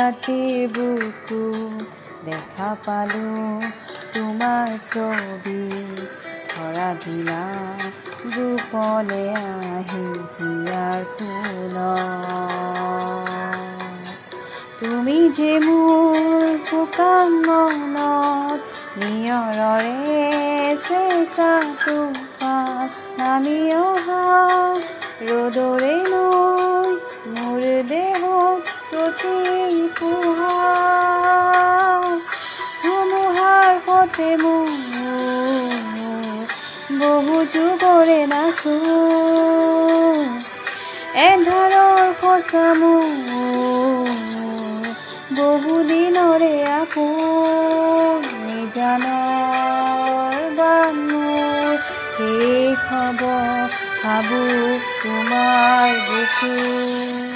ৰাতিৰ বুকুত দেখা পালোঁ তোমাৰ ছবি ধৰা দিলা গোপনে আহি হিয়াৰ কোণত তুমি যে মোৰ শুকান মনত নিয়ৰৰে চেঁচা টোপাল নামি অহা ৰ'দৰে লৈ মোৰ দেহত প্ৰতিপুৱা ধুমুহাৰ সতে মোৰ বহু যুগৰে নাচো এন্ধাৰৰ সঁচা মোৰ বহুদিনৰে আপোন নিজানৰ গান মোৰ শেষ হ'ব ভাবোঁ তোমাৰ বুকুত